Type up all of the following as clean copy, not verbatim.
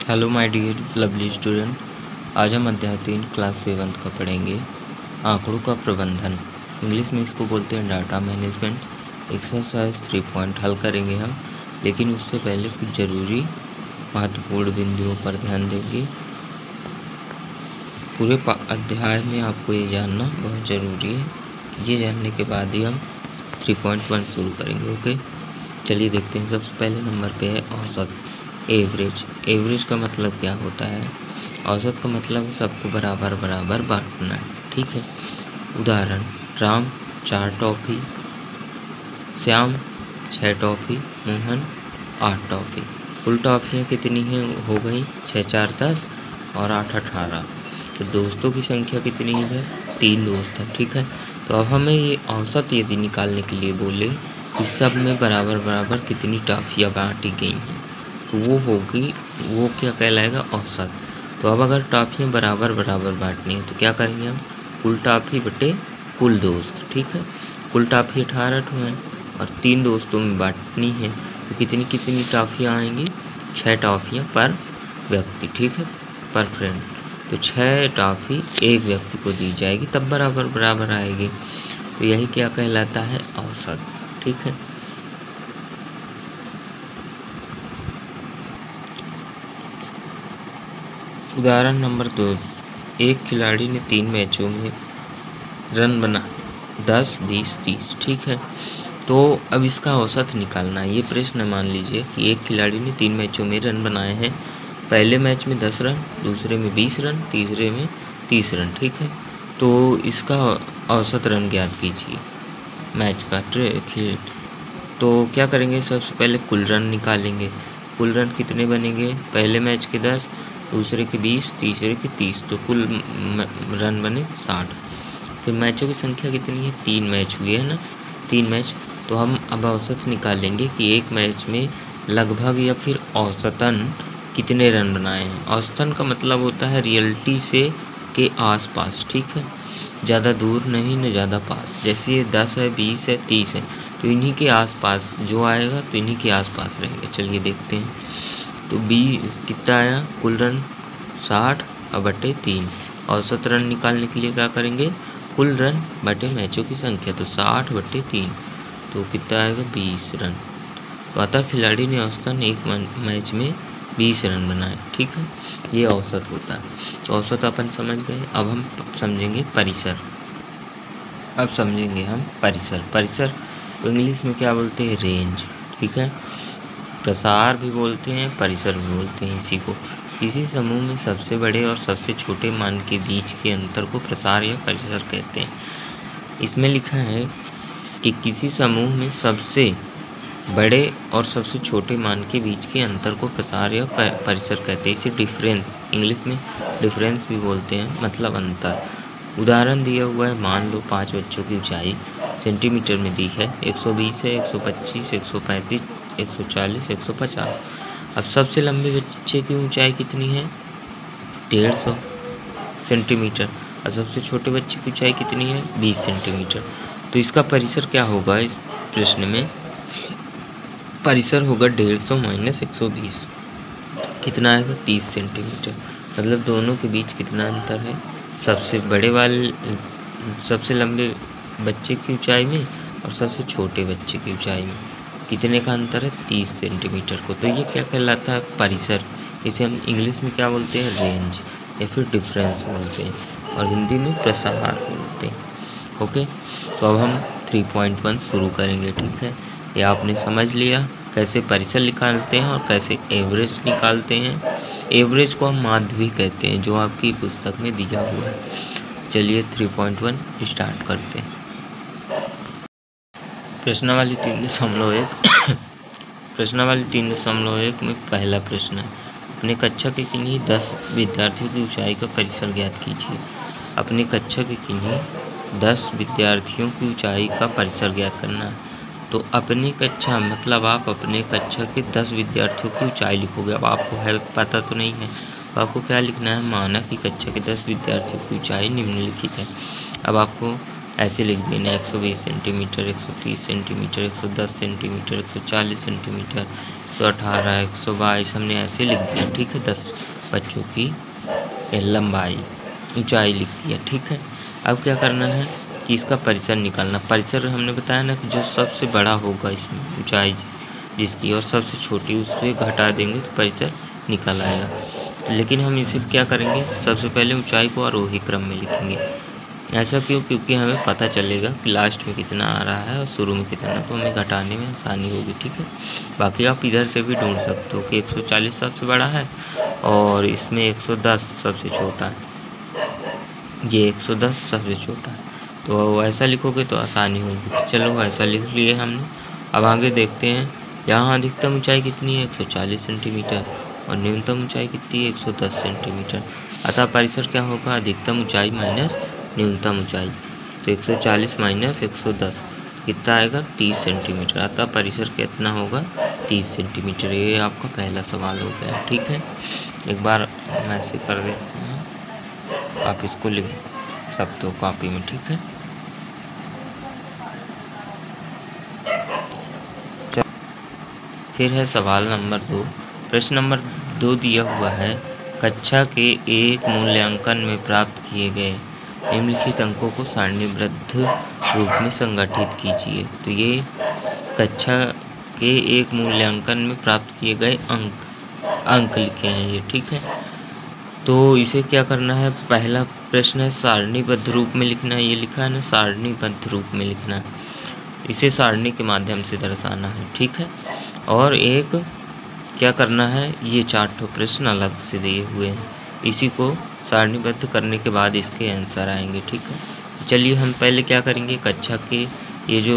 Hello my dear lovely student. आज हम अध्याय 3 क्लास 7 का पढ़ेंगे। आंकड़ों का प्रबंधन, इंग्लिश में इसको बोलते हैं डाटा मैनेजमेंट। एक्सरसाइज 3 पॉइंट हल करेंगे हम, लेकिन उससे पहले कुछ ज़रूरी महत्वपूर्ण बिंदुओं पर ध्यान देंगे। पूरे अध्याय में आपको ये जानना बहुत ज़रूरी है। ये जानने के बाद ही हम 3.1 शुरू करेंगे। ओके, चलिए देखते हैं। सबसे पहले नंबर पे है औसत, एवरेज। एवरेज का मतलब क्या होता है? औसत का मतलब है सबको बराबर बराबर बांटना, ठीक है। उदाहरण, Ram 4 toffee, Shyam 6 toffee, Mohan 8 toffee. कुल टॉफ़ियाँ कितनी हैं? हो गई 6 4 10 और 8 18। तो दोस्तों की संख्या कितनी है? 3 दोस्त हैं, ठीक है। तो अब हमें ये औसत यदि निकालने के लिए बोले कि सब में बराबर बराबर कितनी टॉफ़ियाँ बांटी गई हैं, तो वो होगी, वो क्या कहलाएगा? औसत। तो अब अगर टॉफ़ियाँ बराबर बराबर बांटनी है तो क्या करेंगे हम? कुल टॉफ़ी बटे कुल दोस्त, ठीक है। कुल टॉफ़ी 18 ठो हैं और 3 दोस्तों में बांटनी है तो कितनी कितनी टॉफ़ियाँ आएंगी? 6 टॉफ़ियाँ पर व्यक्ति, ठीक है, पर फ्रेंड। तो 6 टॉफ़ी एक व्यक्ति को दी जाएगी, तब बराबर बराबर आएगी। तो यही क्या कहलाता है? औसत, ठीक है। उदाहरण नंबर 2, एक खिलाड़ी ने 3 मैचों में रन बना 10 20 30, ठीक है। तो अब इसका औसत निकालना है। ये प्रश्न मान लीजिए कि एक खिलाड़ी ने 3 मैचों में रन बनाए हैं। पहले मैच में 10 रन, दूसरे में 20 रन, तीसरे में 30 रन, ठीक है। तो इसका औसत रन ज्ञात कीजिए मैच का। तो क्या करेंगे? सबसे पहले कुल रन निकालेंगे। कुल रन कितने बनेंगे? पहले मैच के 10, दूसरे के 20, तीसरे के 30, तो कुल रन बने 60। फिर मैचों की संख्या कितनी है? 3 मैच हुए हैं ना, 3 मैच। तो हम अब औसत निकालेंगे कि एक मैच में लगभग या फिर औसतन कितने रन बनाए हैं। औसतन का मतलब होता है रियलिटी से के आसपास, ठीक है, ज़्यादा दूर नहीं न ज़्यादा पास। जैसे ये 10 है, 20 है, 30 है, तो इन्हीं के आसपास जो आएगा तो इन्हीं के आसपास रहेगा। चलिए देखते हैं। तो 20 कितना आया? कुल रन 60 और बटे 3। औसत रन निकालने के लिए क्या करेंगे? कुल रन बटे मैचों की संख्या, तो 60 बटे 3, तो कितना आएगा? 20 रन। तो अतः खिलाड़ी ने औसतन एक मैच में 20 रन बनाए, ठीक है। ये औसत होता है। तो औसत अपन समझ गए। अब हम समझेंगे परिसर। अब समझेंगे हम परिसर। परिसर तो इंग्लिश में क्या बोलते हैं? रेंज, ठीक है। प्रसार भी बोलते हैं, परिसर भी बोलते हैं इसी को। किसी समूह में सबसे बड़े और सबसे छोटे मान के बीच के अंतर को प्रसार या परिसर कहते हैं। इसमें लिखा है कि किसी समूह में सबसे बड़े और सबसे छोटे मान के बीच के अंतर को प्रसार या परिसर कहते हैं। इसे डिफरेंस, इंग्लिश में डिफरेंस भी बोलते हैं, मतलब अंतर। उदाहरण दिया हुआ है। मान लो 5 बच्चों की ऊंचाई सेंटीमीटर में दी है। 120 है, 125, 135, 140, 150। अब सबसे लंबे बच्चे की ऊंचाई कितनी है? 150 सेंटीमीटर। और सबसे छोटे बच्चे की ऊंचाई कितनी है? 20 सेंटीमीटर। तो इसका परिसर क्या होगा? इस प्रश्न में परिसर होगा 150 माइनस 120, कितना आएगा? 30 सेंटीमीटर। मतलब दोनों के बीच कितना अंतर है? सबसे बड़े वाले, सबसे लंबे बच्चे की ऊंचाई में और सबसे छोटे बच्चे की ऊंचाई में कितने का अंतर है? 30 सेंटीमीटर को। तो ये क्या कहलाता है? परिसर। इसे हम इंग्लिश में क्या बोलते हैं? रेंज या फिर डिफरेंस बोलते हैं, और हिंदी में प्रसार बोलते हैं। ओके, तो अब हम 3.1 शुरू करेंगे, ठीक है। ये आपने समझ लिया कैसे परिसर निकालते हैं और कैसे एवरेज निकालते हैं। एवरेज को हम माध्य भी कहते हैं, जो आपकी पुस्तक में दिया हुआ है। चलिए 3.1 स्टार्ट करते हैं। प्रश्नावली 3.1 प्रश्नावली 3.1 में पहला प्रश्न है, अपने कक्षा के किन्हीं 10 विद्यार्थियों की ऊंचाई का परिसर ज्ञात कीजिए। अपनी कक्षा के किन्हीं 10 विद्यार्थियों की ऊंचाई का परिसर ज्ञात करना है। तो अपनी कक्षा मतलब आप अपने कक्षा के 10 विद्यार्थियों की ऊंचाई लिखोगे। अब आपको है पता तो नहीं है, तो आपको क्या लिखना है? माना कि कक्षा के 10 विद्यार्थियों की ऊंचाई निम्नलिखित है। अब आपको ऐसे लिख देना 120 सेंटीमीटर, 130 सेंटीमीटर, 110 सेंटीमीटर, 140 सेंटीमीटर, 118, 122 हमने ऐसे लिख दिया। ठीक है, 10 बच्चों की लंबाई ऊंचाई लिख दिया। ठीक है, अब क्या करना है कि इसका परिसर निकालना। परिसर हमने बताया ना कि जो सबसे बड़ा होगा इसमें ऊंचाई जिसकी और सबसे छोटी उससे घटा देंगे तो परिसर निकल आएगा। लेकिन हम इसे क्या करेंगे, सबसे पहले ऊंचाई को आरोही क्रम में लिखेंगे। ऐसा क्यों? क्योंकि हमें पता चलेगा कि लास्ट में कितना आ रहा है और शुरू में कितना, तो हमें घटाने में आसानी होगी। ठीक है, बाकी आप इधर से भी ढूंढ सकते हो कि 140 सबसे बड़ा है और इसमें 110 सबसे छोटा है, ये 110 सबसे छोटा है, तो ऐसा लिखोगे तो आसानी होगी। तो चलो ऐसा लिख लिए हमने। अब आगे देखते हैं, यहाँ अधिकतम ऊंचाई कितनी है 140 सेंटीमीटर और न्यूनतम ऊंचाई कितनी है 110 सेंटीमीटर। अतः परिसर क्या होगा, अधिकतम ऊंचाई माइनस न्यूनतम ऊंचाई। तो 140 माइनस 110 कितना आएगा 30 सेंटीमीटर। अतः परिसर कितना होगा 30 सेंटीमीटर। ये आपका पहला सवाल हो गया। ठीक है, एक बार हम ऐसे कर देते हैं, आप इसको लिख सकते हो कॉपी में। ठीक है, फिर है सवाल नंबर 2। प्रश्न नंबर 2 दिया हुआ है, कक्षा के एक मूल्यांकन में प्राप्त किए गए निम्नलिखित अंकों को सारणीबद्ध रूप में संगठित कीजिए। तो ये कक्षा के एक मूल्यांकन में प्राप्त किए गए अंक लिखे हैं ये। ठीक है, तो इसे क्या करना है, पहला प्रश्न है सारणीबद्ध रूप में लिखना है, ये लिखा है ना सारणीबद्ध रूप में लिखना है, इसे सारणी के माध्यम से दर्शाना है। ठीक है, और एक क्या करना है, ये 4 प्रश्न अलग से दिए हुए हैं, इसी को सारणीबद्ध करने के बाद इसके आंसर आएंगे। ठीक है, तो चलिए हम पहले क्या करेंगे, कक्षा के ये जो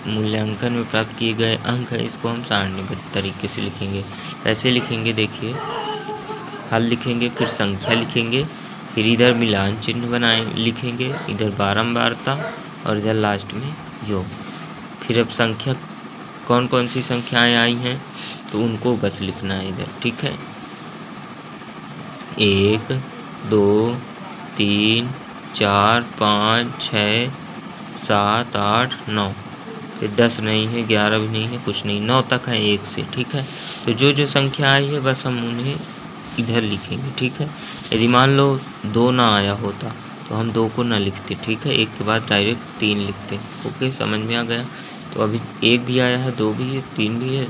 मूल्यांकन में प्राप्त किए गए अंक है इसको हम सारणीबद्ध तरीके से लिखेंगे। कैसे लिखेंगे देखिए, हल लिखेंगे, फिर संख्या लिखेंगे, फिर इधर मिलान चिन्ह लिखेंगे, इधर बारंबारता और इधर लास्ट में योग। फिर अब संख्या कौन कौन सी संख्याएं आई हैं तो उनको बस लिखना है इधर। ठीक है, 1 2 3 4 5 6 7 8 9, फिर 10 नहीं है, 11 भी नहीं है, कुछ नहीं, 9 तक है 1 से। ठीक है, तो जो जो संख्या आई है बस हम उन्हें इधर लिखेंगे। ठीक है, यदि मान लो 2 ना आया होता तो हम 2 को ना लिखते। ठीक है, 1 के बाद डायरेक्ट 3 लिखते। ओके, समझ में आ गया। तो अभी 1 भी आया है, 2 भी है, 3 भी है,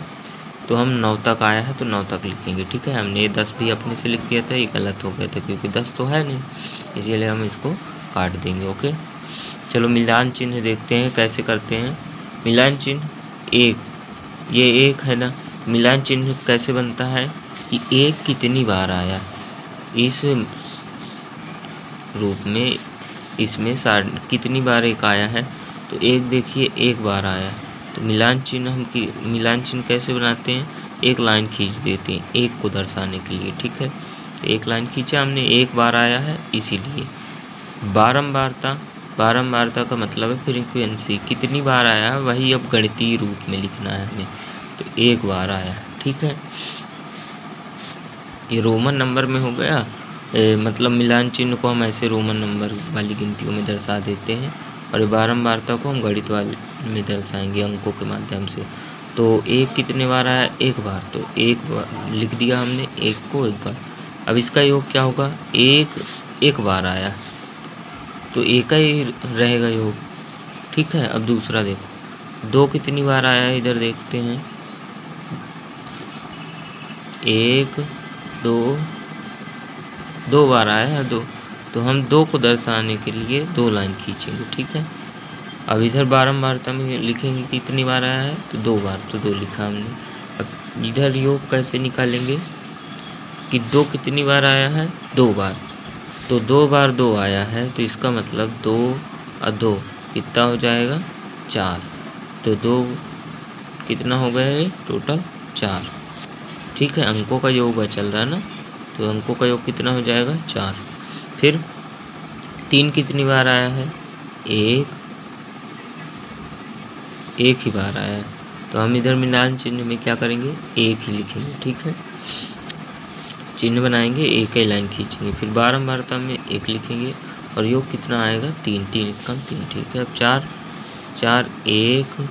तो हम 9 तक आया है तो 9 तक लिखेंगे। ठीक है, हमने 10 भी अपने से लिख दिया था, ये गलत हो गया था क्योंकि 10 तो है नहीं, इसीलिए हम इसको काट देंगे। ओके, चलो मिलान चिन्ह देखते हैं कैसे करते हैं। मिलान चिन्ह 1, ये 1 है ना, मिलान चिन्ह कैसे बनता है कि 1 कितनी बार आया इस रूप में, इसमें कितनी बार 1 आया है, तो 1 देखिए 1 बार आया है। तो मिलान चिन्ह कैसे बनाते हैं, एक लाइन खींच देते हैं 1 को दर्शाने के लिए। ठीक है, तो एक लाइन खींचा हमने, 1 बार आया है इसीलिए। बारंबारता का मतलब है फ्रीक्वेंसी, कितनी बार आया है वही अब गणितीय रूप में लिखना है हमें, तो 1 बार आया। ठीक है, ये रोमन नंबर में हो गया, मतलब मिलान चिन्ह को हम ऐसे रोमन नंबर वाली गिनतियों में दर्शा देते हैं और ये बारंबारता को हम गणित वाले में दर्शाएंगे अंकों के माध्यम से। तो 1 कितने बार आया, 1 बार, तो 1 बार लिख दिया हमने, 1 को 1 बार। अब इसका योग क्या होगा, 1 बार आया तो 1 का ही रहेगा योग। ठीक है, अब दूसरा देखो, 2 कितनी बार आया है, इधर देखते हैं, 1 2 बार आया है 2, तो हम 2 को दर्शाने के लिए 2 लाइन खींचेंगे। ठीक है, अब इधर बारंबारता में लिखेंगे कि कितनी बार आया है, तो 2 बार, तो 2 लिखा हमने। अब इधर योग कैसे निकालेंगे कि 2 कितनी बार आया है, 2 बार, तो 2 बार 2 आया है, तो इसका मतलब 2 और 2 कितना हो जाएगा 4, तो 2 कितना हो गया है टोटल 4। ठीक है, अंकों का योग चल रहा है ना, तो अंकों का योग कितना हो जाएगा 4। फिर 3 कितनी बार आया है, 1 ही बार आया है, तो हम इधर मिलान चिन्ह में क्या करेंगे, 1 ही लिखेंगे। ठीक है, चिन्ह बनाएंगे, 1 ही लाइन खींचेंगे, फिर बारंबारता में 1 लिखेंगे और योग कितना आएगा 3, 3 कम 3, ठीक है। अब 4 4 1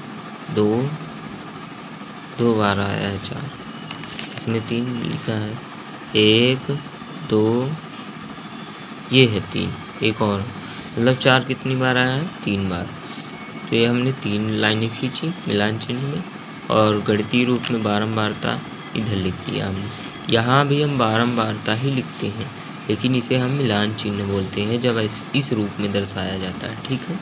2 2 बार आया है 4, इसमें 3 लिखा है 1 2, ये है 3, एक और मतलब 4 कितनी बार आया है 3 बार। तो ये हमने 3 लाइनें खींची मिलान चिन्ह में और गणितीय रूप में बारंबारता इधर लिख दिया हमने। यहाँ भी हम बारंबारता ही लिखते हैं, लेकिन इसे हम मिलान चिन्ह बोलते हैं जब इस रूप में दर्शाया जाता है, ठीक है।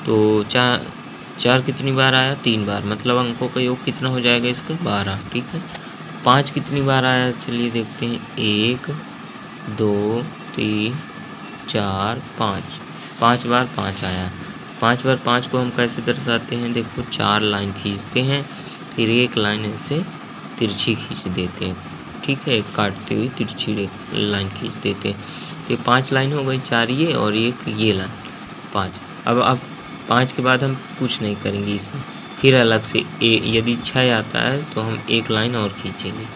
तो 4 कितनी बार आया 3 बार, मतलब अंकों का योग कितना हो जाएगा इसका 12, ठीक है। 5 कितनी बार आया चलिए देखते हैं 1 2 3 4 5, 5 बार 5 आया। 5 बार 5 को हम कैसे दर्शाते हैं, देखो 4 लाइन खींचते हैं, फिर एक लाइन ऐसे तिरछी खींच देते हैं, ठीक है, एक काटते हुए तिरछी लाइन खींच देते हैं। तो 5 लाइन हो गई, 4 ये और एक ये लाइन 5। अब 5 के बाद हम कुछ नहीं करेंगे इसमें, फिर अलग से यदि 6 आता है तो हम एक लाइन और खींचेंगे,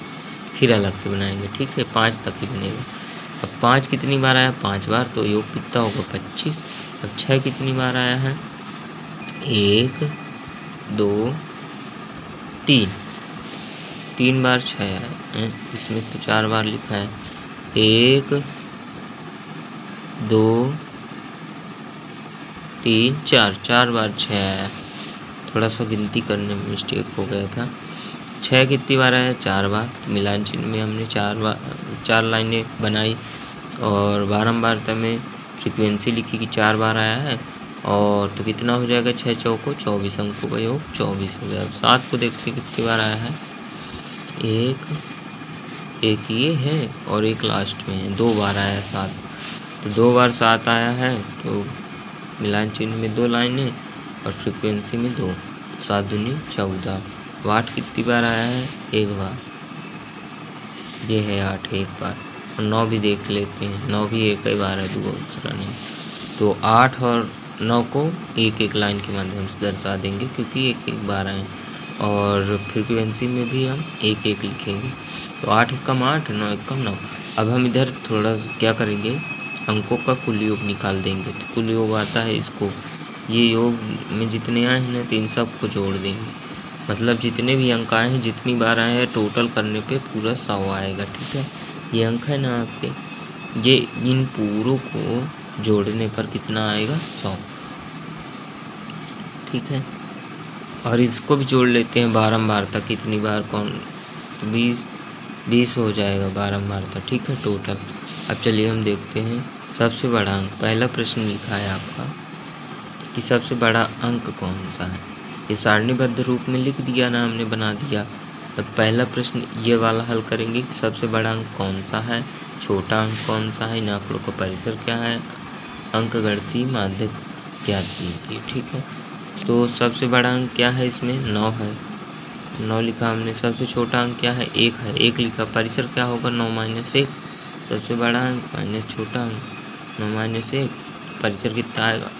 फिर अलग से बनाएंगे, ठीक है, 5 तक ही बनेगा। अब 5 कितनी बार आया 5 बार, तो योग कितना होगा 25। अब 6 कितनी बार आया है 1 2 3, 3 बार 6 आया है, इसमें तो 4 बार लिखा है 1 2 3 4, 4 बार 6 आया। थोड़ा सा गिनती करने में मिस्टेक हो गया था। 6 कितनी बार आया 4 बार, मिलान चिन्ह में हमने 4 लाइनें बनाई और बारंबारता में फ्रीक्वेंसी लिखी कि 4 बार आया है, और तो कितना हो जाएगा 6 चौको 24, अंकों का योग 24 हो गया। अब 7 को देखते कितनी बार आया है, एक ये है और एक लास्ट में है, 2 बार आया 7, तो 2 बार 7 आया है, तो मिलान चिन्ह में 2 लाइनें और फ्रीक्वेंसी में 2, 7 दूनी 14। 8 कितनी बार आया है 1 बार, ये है 8 एक बार, और 9 भी देख लेते हैं, 9 भी एक ही बार है, दूसरा नहीं। तो 8 और 9 को एक एक लाइन के माध्यम से दर्शा देंगे क्योंकि एक एक बार आए, और फ्रीक्वेंसी में भी हम एक एक लिखेंगे। तो 8 एकम 8, 9 एकम 9। अब हम इधर थोड़ा क्या करेंगे, अंकों का कुल योग निकाल देंगे। तो कुल योग आता है इसको, ये योग में जितने आए हैं ना तो इन सब को जोड़ देंगे, मतलब जितने भी अंक आए हैं जितनी बार आए हैं टोटल करने पे पूरा 100 आएगा, ठीक है। ये अंक है ना आपके, ये इन पूरों को जोड़ने पर कितना आएगा 100, ठीक है। और इसको भी जोड़ लेते हैं बारंबारता, कितनी बार कौन, तो 20 हो जाएगा बारंबारता, ठीक है टोटल। अब चलिए हम देखते हैं सबसे बड़ा अंक। पहला प्रश्न लिखा है आपका कि सबसे बड़ा अंक कौन सा है, ये सारणीबद्ध रूप में लिख दिया ना हमने, बना दिया। अब पहला प्रश्न ये वाला हल करेंगे कि सबसे बड़ा अंक कौन सा है, छोटा अंक कौन सा है, इन आंकड़ों का परिसर क्या है, अंक गणती माध्य ज्ञात कीजिए, ठीक है। तो सबसे बड़ा अंक क्या है, इसमें 9 है, 9 लिखा हमने। सबसे छोटा अंक क्या है 1 है, 1 लिखा। परिसर क्या होगा 9 - 1, सबसे बड़ा अंक माइनस छोटा अंक 9 - 1, परिसर कितना आएगा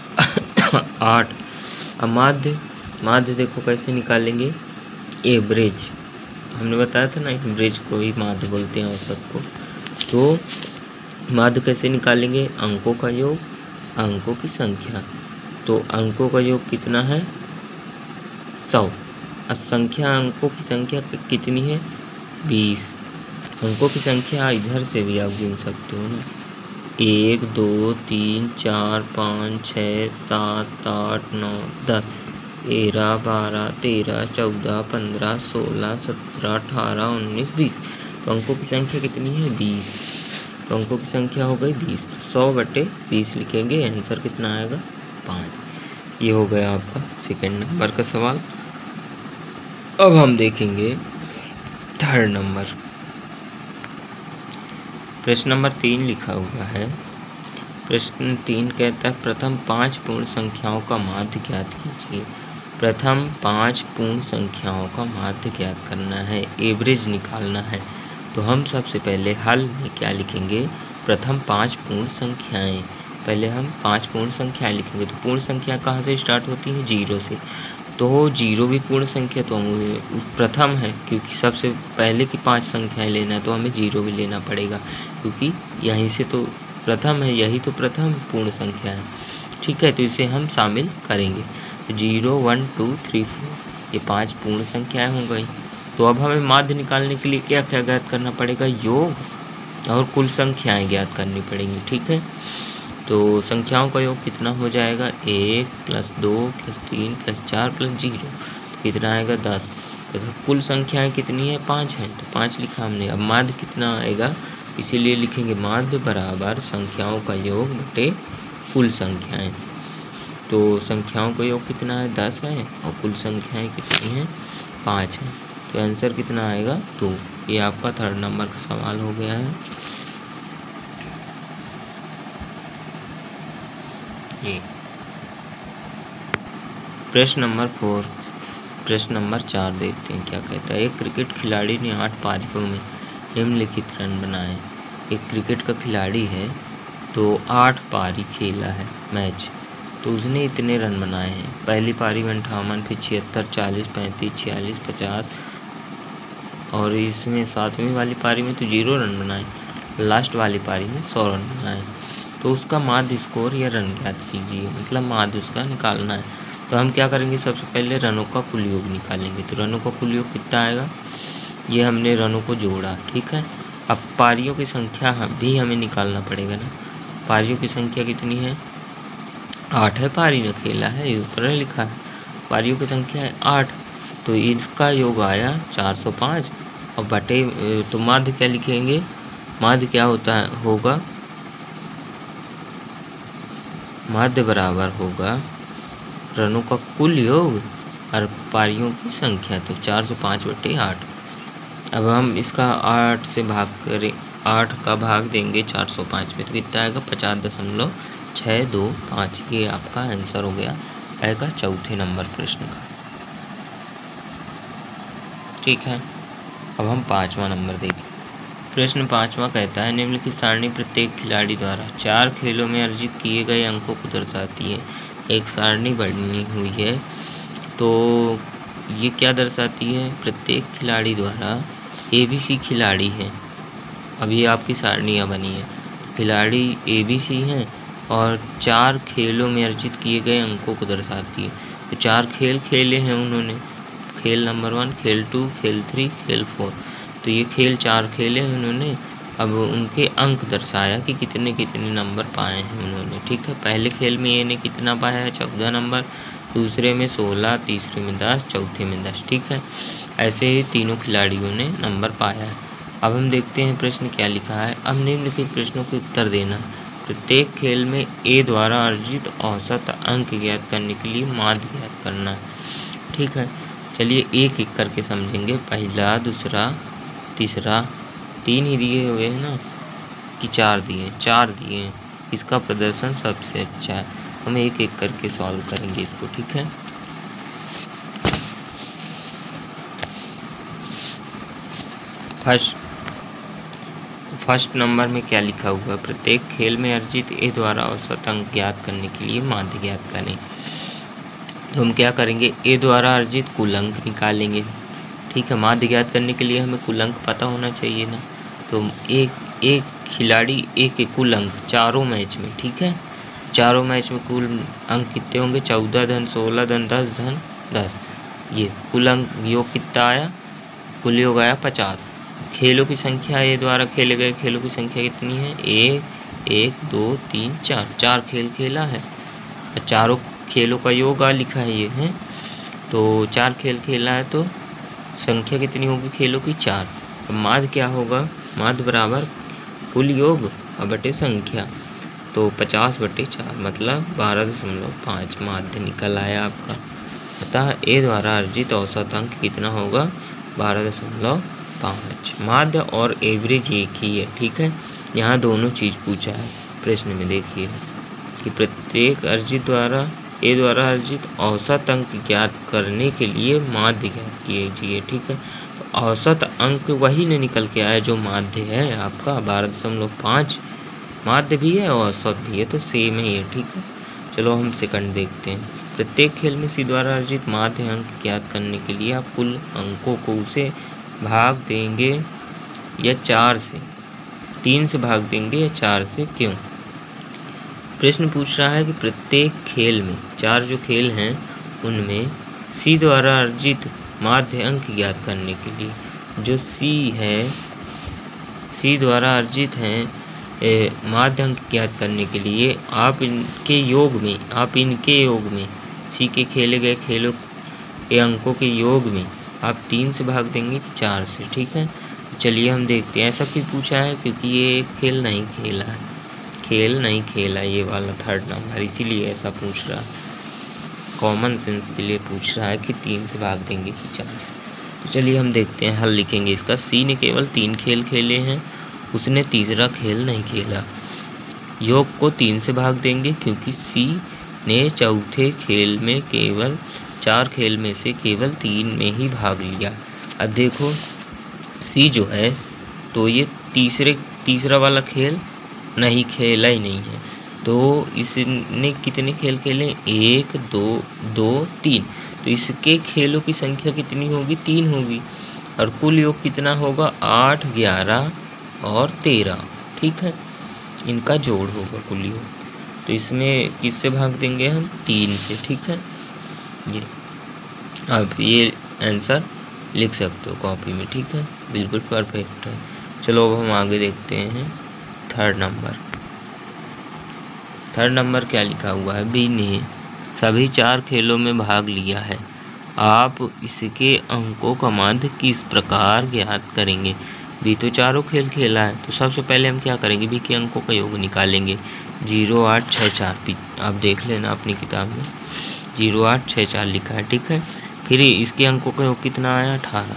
8। अब माध्य देखो कैसे निकालेंगे, एवरेज हमने बताया था ना, एवरेज को ही माध्य बोलते हैं औसत को। तो माध्य कैसे निकालेंगे, अंकों का योग अंकों की संख्या, तो अंकों का योग कितना है 100, संख्या अंकों की संख्या कितनी है 20। अंकों की संख्या इधर से भी आप गिन सकते हो ना, 1 2 3 4 5 6 7 8 9 10 11 12 13 14 15 16 17 18 19 20। तो अंकों की संख्या कितनी है 20, तो अंकों की संख्या हो गई 20, 100/20 लिखेंगे, आंसर कितना आएगा 5। ये हो गया आपका सेकंड नंबर का सवाल। अब हम देखेंगे थर्ड नंबर। प्रश्न नंबर 3 लिखा हुआ है। प्रश्न 3 कहता है प्रथम 5 पूर्ण संख्याओं का माध्य ज्ञात कीजिए। प्रथम 5 पूर्ण संख्याओं का माध्य ज्ञात करना है, एवरेज निकालना है। तो हम सबसे पहले हल में क्या लिखेंगे, प्रथम 5 पूर्ण संख्याएं। पहले हम 5 पूर्ण संख्याएं लिखेंगे। तो पूर्ण संख्या कहाँ से स्टार्ट होती है 0 से, तो 0 भी पूर्ण संख्या, तो हम प्रथम है क्योंकि सबसे पहले की 5 संख्याएं लेना है तो हमें 0 भी लेना पड़ेगा, क्योंकि यहीं से तो प्रथम है, यही तो प्रथम पूर्ण संख्या है। ठीक है, तो इसे हम शामिल करेंगे। 0 1 2 3 4 ये 5 पूर्ण संख्याएं हो गई। तो अब हमें माध्य निकालने के लिए क्या क्या ज्ञात करना पड़ेगा? योग और कुल संख्याएं ज्ञात करनी पड़ेंगी। ठीक है, तो संख्याओं का योग कितना हो जाएगा? 1 + 2 + 3 + 4 + 0 तो कितना आएगा? 10। तो कुल संख्याएं कितनी है? 5 हैं, तो 5 लिखा हमने। अब माध्य कितना आएगा? इसीलिए लिखेंगे माध्य बराबर संख्याओं का योग बटे कुल संख्याएं। तो संख्याओं का योग कितना है? 10 है और कुल संख्याएं कितनी हैं? 5 हैं। तो आंसर कितना आएगा? 2। ये आपका 3rd नंबर का सवाल हो गया है। ये प्रश्न नंबर 4, प्रश्न नंबर 4 देखते हैं क्या कहता है। एक क्रिकेट खिलाड़ी ने 8 पारियों में निम्नलिखित रन बनाए। एक क्रिकेट का खिलाड़ी है तो 8 पारी खेला है मैच, तो उसने इतने रन बनाए हैं। पहली पारी में 58, फिर 76, 40, 35, 46, 50 और इसमें 7वीं वाली पारी में तो 0 रन बनाए। लास्ट वाली पारी में 100 रन बनाए। तो उसका माध्य स्कोर या रन ज्ञात कीजिए, मतलब माध्य उसका निकालना है। तो हम क्या करेंगे? सबसे पहले रनों का कुल योग निकालेंगे। तो रनों का कुल योग कितना आएगा? ये हमने रनों को जोड़ा। ठीक है, अब पारियों की संख्या भी हमें निकालना पड़ेगा ना। पारियों की संख्या कितनी है? 8 है, पारी ने खेला है, ये ऊपर लिखा है। पारियों की संख्या है 8, तो इसका योग आया 405 और बटे तो माध्य क्या लिखेंगे? माध्य क्या होता है? होगा माध्य बराबर होगा रनों का कुल योग और पारियों की संख्या। तो 405 बटे 8। अब हम इसका 8 से भाग करें, 8 का भाग देंगे 405 में तो कितना आएगा? 50.625। ये आपका आंसर हो गया आएगा 4थे नंबर प्रश्न का। ठीक है, अब हम 5वां नंबर देखें। प्रश्न 5वां कहता है निम्नलिखित सारणी प्रत्येक खिलाड़ी द्वारा 4 खेलों में अर्जित किए गए अंकों को दर्शाती है। एक सारणी बनी हुई है, तो ये क्या दर्शाती है? प्रत्येक खिलाड़ी द्वारा ABC खिलाड़ी है। अब ये आपकी सारणियाँ बनी है, खिलाड़ी ABC हैं और 4 खेलों में अर्जित किए गए अंकों को दर्शाती है। तो 4 खेल खेले हैं उन्होंने, खेल नंबर 1, खेल 2, खेल 3, खेल 4। तो ये खेल 4 खेले हैं उन्होंने। अब उनके अंक दर्शाया कि कितने कितने नंबर पाए हैं उन्होंने। ठीक है, पहले खेल में ये ने कितना पाया है? 14 नंबर, दूसरे में 16, तीसरे में 10, चौथे में 10। ठीक है, ऐसे ही तीनों खिलाड़ियों ने नंबर पाया है। अब हम देखते हैं प्रश्न क्या लिखा है। अब निम्नलिखित प्रश्नों के उत्तर देना है। प्रत्येक खेल में A द्वारा अर्जित औसत अंक ज्ञात करने के लिए माध्य ज्ञात करना है। ठीक है, चलिए एक एक करके समझेंगे। पहला, दूसरा, तीसरा, 3 ही दिए हुए हैं ना कि 4 दिए? 4 दिए हैं। इसका प्रदर्शन सबसे अच्छा है। हम एक एक करके सॉल्व करेंगे इसको। ठीक है, फर्स्ट नंबर में क्या लिखा हुआ? प्रत्येक खेल में अर्जित A द्वारा औसत अंक ज्ञात करने के लिए माध्य ज्ञात करें। तो हम क्या करेंगे? A द्वारा अर्जित कुल अंक निकालेंगे। ठीक है, माध्य ज्ञात करने के लिए हमें कुल अंक पता होना चाहिए ना। तो एक खिलाड़ी A के कुल अंक चारों मैच में, ठीक है, चारों मैच में कुल अंक कितने होंगे? 14 धन 16 धन 10 धन 10। ये कुल अंक योग कितना आया? कुल योग आया 50। खेलों की संख्या A द्वारा खेले गए खेलों की संख्या कितनी है? 1 2 3 4, 4 खेल खेला है और चारों खेलों का योग लिखा है ये है। तो 4 खेल खेला है तो संख्या कितनी होगी खेलों की? 4। अब माध्य क्या होगा? माध्य बराबर कुल योग और बटे संख्या। तो 50/4 मतलब 12.5 माध्य निकल आया आपका। अतः A द्वारा अर्जित औसत अंक कितना होगा? 12.5। माध्य और एवरेज एक ही है। ठीक है, यहाँ दोनों चीज़ पूछा है प्रश्न में। देखिए कि प्रत्येक A द्वारा अर्जित औसत अंक ज्ञात करने के लिए माध्य ज्ञात कीजिए। ठीक है, तो औसत अंक वही ने निकल के आया जो माध्य है आपका। 12.5 माध्य भी है और औसत भी है, तो सेम है ये। ठीक है, चलो हम सेकंड देखते हैं। प्रत्येक खेल में C द्वारा अर्जित माध्य अंक ज्ञात करने के लिए आप कुल अंकों को उसे भाग देंगे या 4 से, 3 से भाग देंगे या 4 से। क्यों? प्रश्न पूछ रहा है कि प्रत्येक खेल में, 4 जो खेल हैं उनमें सी द्वारा अर्जित माध्य अंक ज्ञात करने के लिए, जो सी द्वारा अर्जित हैं माध्य अंक ज्ञात करने के लिए आप इनके योग में सी के खेले गए खेलों के अंकों के योग में आप 3 से भाग देंगे कि 4 से। ठीक है, चलिए हम देखते हैं। ऐसा क्यों पूछा है? क्योंकि ये खेल नहीं खेला ये वाला 3rd नंबर, इसीलिए ऐसा पूछ रहा है। कॉमन सेंस के लिए पूछ रहा है कि 3 से भाग देंगे कि 4 से। तो चलिए हम देखते हैं, हल लिखेंगे इसका। सी ने केवल 3 खेल खेले हैं, उसने तीसरा खेल नहीं खेला। योग को 3 से भाग देंगे क्योंकि सी ने चौथे खेल में केवल 4 खेल में से केवल 3 में ही भाग लिया। अब देखो सी जो है तो ये तीसरा वाला खेल नहीं खेला ही नहीं है, तो इसने कितने खेल खेले? 1 2 3। तो इसके खेलों की संख्या कितनी होगी? 3 होगी। और कुल योग कितना होगा? 8 11 और 13। ठीक है, इनका जोड़ होगा कुल योग। तो इसमें किससे भाग देंगे हम? 3 से। ठीक है, ये अब ये आंसर लिख सकते हो कॉपी में। ठीक है, बिल्कुल परफेक्ट है। चलो अब हम आगे देखते हैं 3rd नंबर क्या लिखा हुआ है? बी ने सभी 4 खेलों में भाग लिया है, आप इसके अंकों का माध्य किस प्रकार ज्ञात करेंगे? बी तो 4 खेल खेला है, तो सबसे पहले हम क्या करेंगे? बी के अंकों का योग निकालेंगे। 0 8 6 4, आप देख लेना अपनी किताब में 0 8 6 4 लिखा है। ठीक है, फिर इसके अंकों का योग कितना आया? 18,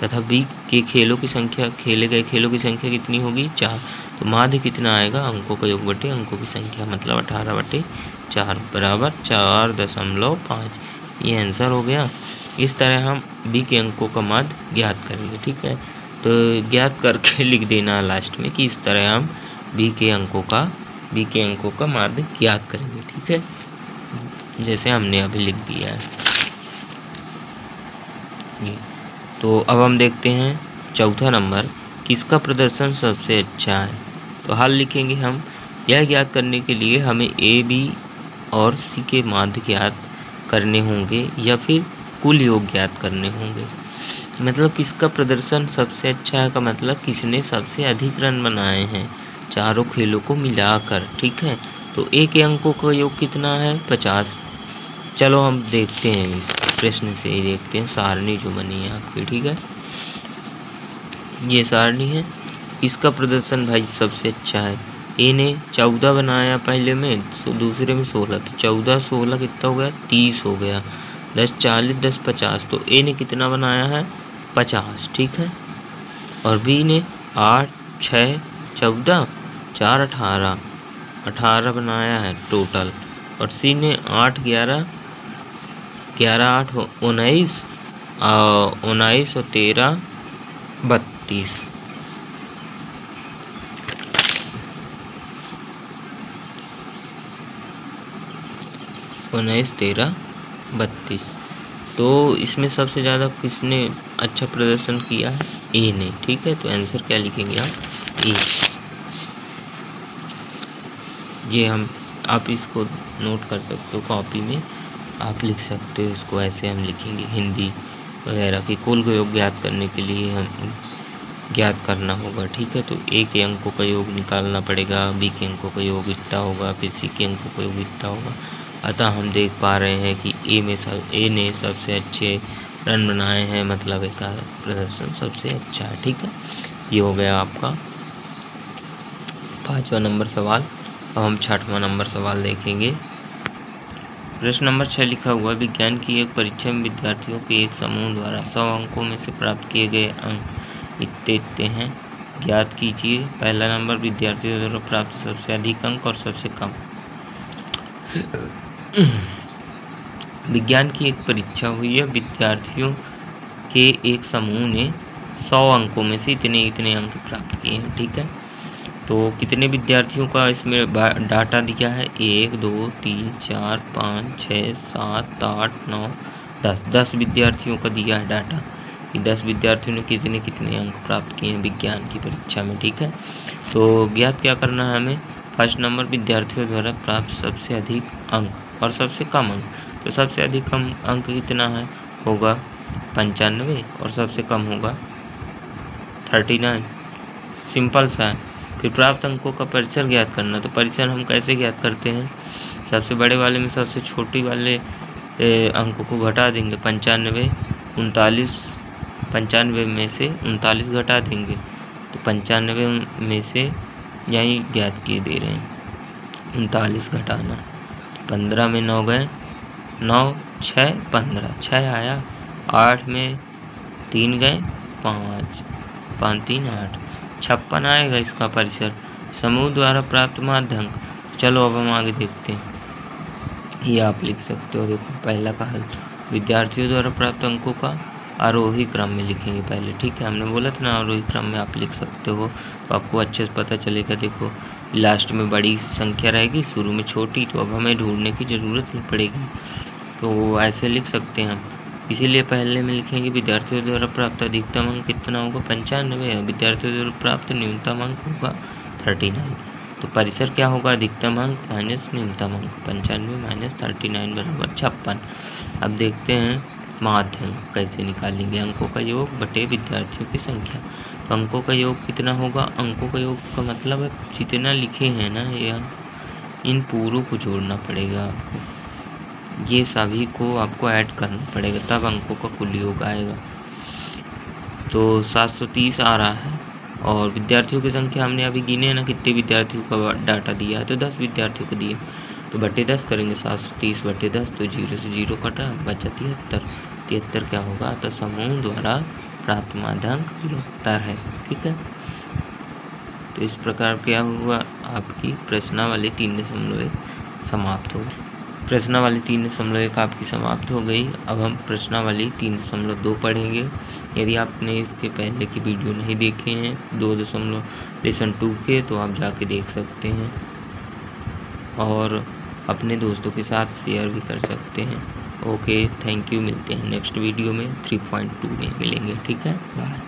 तथा बी के खेलों की संख्या, खेले गए खेलों की संख्या कितनी होगी? 4। तो माध्य कितना आएगा? अंकों का योग बटे अंकों की संख्या, मतलब 18 बटे 4 बराबर 4.5। ये आंसर हो गया। इस तरह हम बी के अंकों का माध्य ज्ञात करेंगे। ठीक है, तो ज्ञात करके लिख देना लास्ट में कि इस तरह हम बी के अंकों का माध्य ज्ञात करेंगे। ठीक है, जैसे हमने अभी लिख दिया है ये। तो अब हम देखते हैं 4था नंबर, किसका प्रदर्शन सबसे अच्छा है? तो हल लिखेंगे हम। यह ज्ञात करने के लिए हमें ए बी और सी के माध्य ज्ञात करने होंगे या फिर कुल योग ज्ञात करने होंगे। मतलब किसका प्रदर्शन सबसे अच्छा है का मतलब किसने सबसे अधिक रन बनाए हैं 4 खेलों को मिलाकर। ठीक है, तो ए के अंकों का योग कितना है? 50। चलो हम देखते हैं, इस प्रश्न से ही देखते हैं सारणी जो बनी है आपकी। ठीक है, ये सारणी है। इसका प्रदर्शन भाई सबसे अच्छा है। ए ने 14 बनाया पहले में, दूसरे में 16, तो 14 16 कितना हो गया? 30 हो गया। 10 40 10 50, तो ए ने कितना बनाया है? 50। ठीक है, और बी ने 8 6 14 4 18 बनाया है टोटल, और सी ने 8 11 8 19 और 13 32। 19 13 32। तो इसमें सबसे ज़्यादा किसने अच्छा प्रदर्शन किया है? ए ने। ठीक है, तो आंसर क्या लिखेंगे आप? ए। ये आप इसको नोट कर सकते हो कॉपी में, आप लिख सकते हो इसको, ऐसे हम लिखेंगे। हिंदी वगैरह के कुल को योग ज्ञात करने के लिए हम ज्ञात करना होगा। ठीक है, तो ए के अंकों का योग निकालना पड़ेगा, बी के अंकों का योग इतना होगा, फिर सी के अंकों का योग इतना होगा। अतः हम देख पा रहे हैं कि ए ने सबसे अच्छे रन बनाए हैं, मतलब ए का प्रदर्शन सबसे अच्छा है। ठीक है, ये हो गया आपका 5वां नंबर सवाल। अब हम 6वां नंबर सवाल देखेंगे। प्रश्न नंबर 6 लिखा हुआ, विज्ञान की एक परीक्षा में विद्यार्थियों के एक समूह द्वारा 100 अंकों में से प्राप्त किए गए अंक इतने हैं, ज्ञात कीजिए। पहला नंबर, विद्यार्थियों द्वारा प्राप्त सबसे अधिक अंक और सबसे कम। विज्ञान की एक परीक्षा हुई है, विद्यार्थियों के एक समूह ने 100 अंकों में से इतने अंक प्राप्त किए हैं। ठीक है, तो कितने विद्यार्थियों का इसमें डाटा दिया है? 1 2 3 4 5 6 7 8 9 10। 10 विद्यार्थियों का दिया है डाटा कि 10 विद्यार्थियों ने कितने अंक प्राप्त किए हैं विज्ञान की परीक्षा में। ठीक है, तो ज्ञात क्या करना है हमें? फर्स्ट नंबर विद्यार्थियों द्वारा प्राप्त सबसे अधिक अंक और सबसे कम अंक। तो सबसे अधिक कम अंक कितना है, होगा 95 और सबसे कम होगा 39। सिंपल सा है। फिर प्राप्त अंकों का परिसर ज्ञात करना। तो परिसर हम कैसे ज्ञात करते हैं, सबसे बड़े वाले में सबसे छोटी वाले अंकों को घटा देंगे। 95 में से 39 घटा देंगे तो 95 में से यही ज्ञात किए दे रहे हैं 39 घटाना। 15 में 9 गए, 9 6 15, 6 आया। 8 में 3 गए, 5 5 3 8, 56 आएगा इसका परिसर। समूह द्वारा प्राप्त माध्य अंक। चलो अब हम आगे देखते हैं। ये आप लिख सकते हो। देखो पहला का हल, विद्यार्थियों द्वारा प्राप्त अंकों का आरोही क्रम में लिखेंगे पहले, ठीक है। हमने बोला था ना आरोही क्रम में आप लिख सकते हो, तो आपको अच्छे से पता चलेगा। देखो लास्ट में बड़ी संख्या रहेगी, शुरू में छोटी, तो अब हमें ढूंढने की ज़रूरत नहीं पड़ेगी, तो ऐसे लिख सकते हैं हम। इसीलिए पहले में लिखेंगे विद्यार्थियों द्वारा प्राप्त अधिकतम अंक कितना होगा, 95। विद्यार्थियों द्वारा प्राप्त न्यूनतम अंक होगा 39। तो परिसर क्या होगा, अधिकतम अंक माइनस न्यूनतम अंक। 95 माइनस 39 बराबर 56। अब देखते हैं माध्य अंक कैसे निकालेंगे। अंकों का योग बटे विद्यार्थियों की संख्या। तो अंकों का योग कितना होगा, अंकों का योग का मतलब है जितना लिखे हैं ना ये, इन पूरों को जोड़ना पड़ेगा आपको, ये सभी को आपको ऐड करना पड़ेगा, तब अंकों का कुल योग आएगा। तो 730 आ रहा है। और विद्यार्थियों की संख्या हमने अभी गिने ना कितने विद्यार्थियों का डाटा दिया है, तो 10 विद्यार्थियों को दिया, तो बटे 10 करेंगे। 730 बटे 10, तो 0 से 0 कटा, बचा 73। 73 क्या होगा, तो समूह द्वारा प्राप्त माध्यांक 73 है, ठीक है। तो इस प्रकार क्या हुआ, आपकी प्रश्नावली 3.1 समाप्त हो गई। प्रश्नावली 3.1 आपकी समाप्त हो गई। अब हम प्रश्नावली 3.2 पढ़ेंगे। यदि आपने इसके पहले की वीडियो नहीं देखे हैं 2.2 के, तो आप जाके देख सकते हैं और अपने दोस्तों के साथ शेयर भी कर सकते हैं। Okay, thank you. मिलते हैं नेक्स्ट वीडियो में, 3.2 में मिलेंगे, ठीक है। बाय।